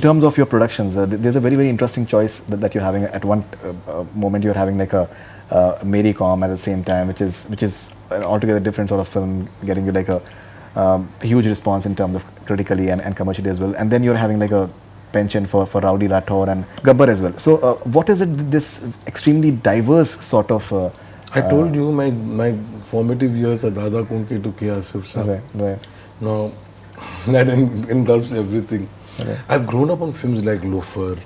terms of your productions, there's a very, very interesting choice that you're having. At one moment, you're having like a Mary Com at the same time, which is an altogether different sort of film, getting you like a huge response in terms of critically and commercially as well. And then you're having like a penchant for Rowdy, Rathore and Gabbar as well. So what is it, this extremely diverse sort of... I told you my formative years are Dada Kunke to Kia Asif Shah. Right. Now, that engulfs everything. Okay. I've grown up on films like Loafer,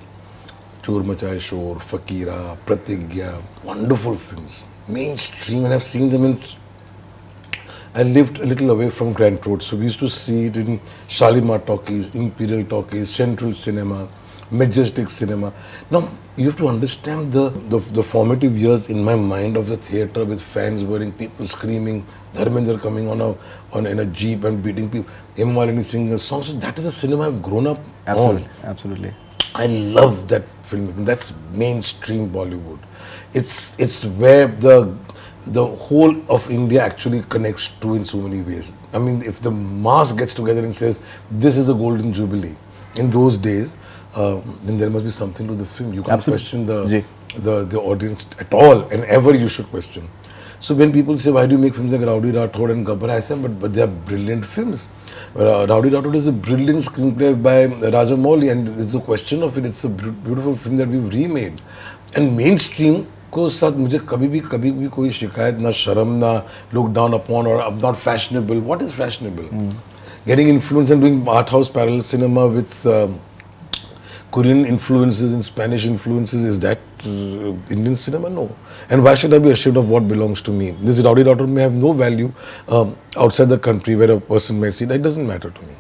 Chor Machaye Shor, Fakira, Pratigya, wonderful films, mainstream, and I've seen them in... I lived a little away from Grand Road, so we used to see it in Shalimar Talkies, Imperial Talkies, Central Cinema, Majestic Cinema. Now, you have to understand the formative years in my mind of the theatre with fans wearing, people screaming, Dharmendra coming in a jeep and beating people, Malini singing a song. So that is a cinema I've grown up on. Absolutely. I love that filmmaking. That's mainstream Bollywood. It's where the whole of India actually connects to in so many ways. I mean, if the mass gets together and says, this is a golden jubilee, in those days, then there must be something to the film. You can't question the audience at all, and ever you should question. So when people say, why do you make films like Rowdy, Rathore and Gabbar, I say, but they are brilliant films. Rowdy Rathore is a brilliant screenplay by Rajamouli, and it's a question of it. It's a beautiful film that we've remade. And mainstream को साथ मुझे कभी भी कोई शिकायत ना शर्म ना look down upon or I'm not fashionable. What is fashionable? Getting influence and doing art house parallel cinema with Korean influences and Spanish influences, is that Indian cinema? No. And why should I be ashamed of what belongs to me? This Rowdy Rathore may have no value outside the country where a person may see it. That doesn't matter to me.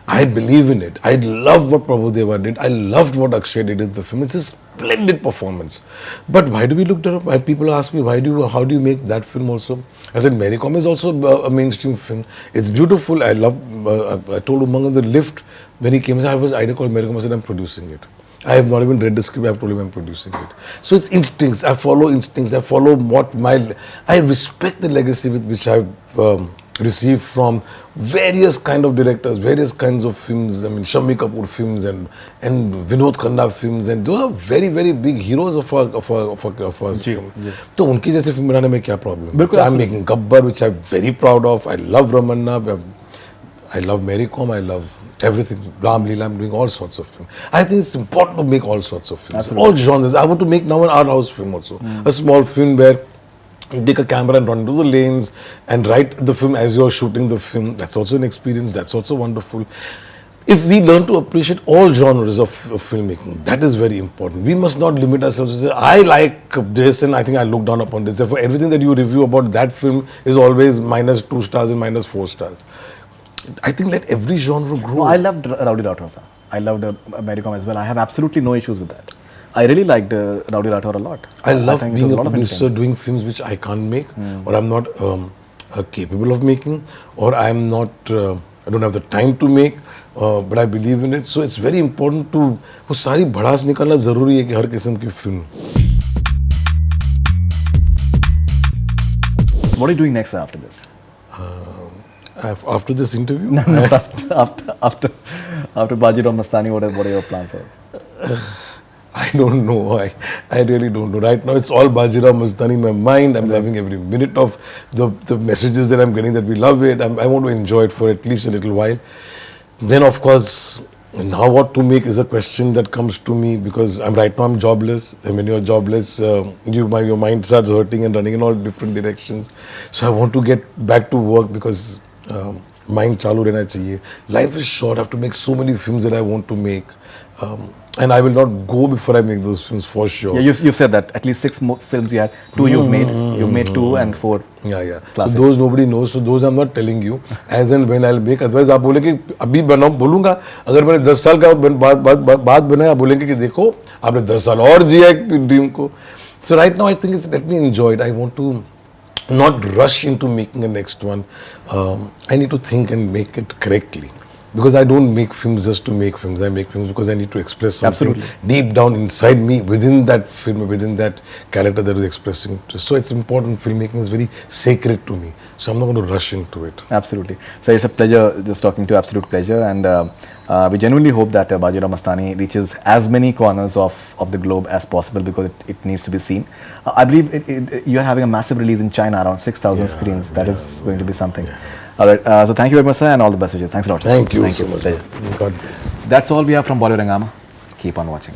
I believe in it. I love what Prabhudeva did. I loved what Akshay did in the film. It's a splendid performance. But why do we look at it? People ask me, how do you make that film also? I said, Mary Com is also a mainstream film. It's beautiful. I love, I told Umang on the lift, when he came, I have an idea called Mary Com. I said, I'm producing it. I have not even read the script. I've told him I'm producing it. So it's instincts. I follow instincts. I follow I respect the legacy with which I've received from various kind of directors, various kinds of films. I mean, Shammi Kapoor films and Vinod Khanna films, and those are very, very big heroes of our film. So, unki jaise film banane mein kya problem? I'm making Gabbar, which I'm very proud of. I love Ramanna. I love Mary Com. I love everything. Ram Leela. I'm doing all sorts of films. I think it's important to make all sorts of films, all genres. I want to make now an art house film also, a small film where you take a camera and run into the lanes and write the film as you're shooting the film. That's also an experience. That's also wonderful. If we learn to appreciate all genres of filmmaking, that is very important. We must not limit ourselves to say, I like this and I think I look down upon this. Therefore, everything that you review about that film is always -2 stars and -4 stars. I think let every genre grow. No, I loved Rowdy Rathore, sir. I loved Mary Com as well. I have absolutely no issues with that. I really liked Rowdy Rathore a lot. I love being a producer, doing films which I can't make, or I'm not capable of making, or I'm not, I don't have the time to make, but I believe in it. So it's very important to, वो सारी भड़ास निकालना ज़रूरी है कि हर किस्म की film. What are you doing next after this? After this interview? No, after Bajirao Mastani, what are your plans? I don't know. I really don't know. Right now, it's all Bajirao Mastani in my mind. I'm loving every minute of the messages that I'm getting, that we love it. I want to enjoy it for at least a little while. Then, of course, now what to make is a question that comes to me, because right now I'm jobless. And when you're jobless, your mind starts hurting and running in all different directions. So I want to get back to work, because mind chalu rehna chahiye. Life is short. I have to make so many films that I want to make. And I will not go before I make those films, for sure. Yeah, you've said that. At least 6 more films you had. 2 you've made. You made 2 and 4. Yeah. Classics. So those nobody knows. So those I'm not telling you. As and when I'll make. Otherwise, आप बोले कि अभी बनाऊँ बोलूँगा. अगर मैंने 10 साल का बाद बनाया, बोलेंगे कि देखो आपने 10 साल और जिया एक ड्रीम को. So right now I think it's, let me enjoy it. I want to not rush into making a next one. I need to think and make it correctly. because I don't make films just to make films. I make films because I need to express something Absolutely. deep down inside me, within that film, within that character that is expressing. So it's important. Filmmaking is very sacred to me. So I'm not going to rush into it. Absolutely. So it's a pleasure just talking to you, absolute pleasure. And we genuinely hope that Bajirao Mastani reaches as many corners of the globe as possible, because it needs to be seen. I believe you are having a massive release in China, around 6,000 screens. That is going to be something. All right. So thank you very much, sir, and all the best wishes. Thanks a lot, sir. Thank you Thank so you. much. Pleasure. God bless. That's all we have from Bollywood Hungama. Keep on watching.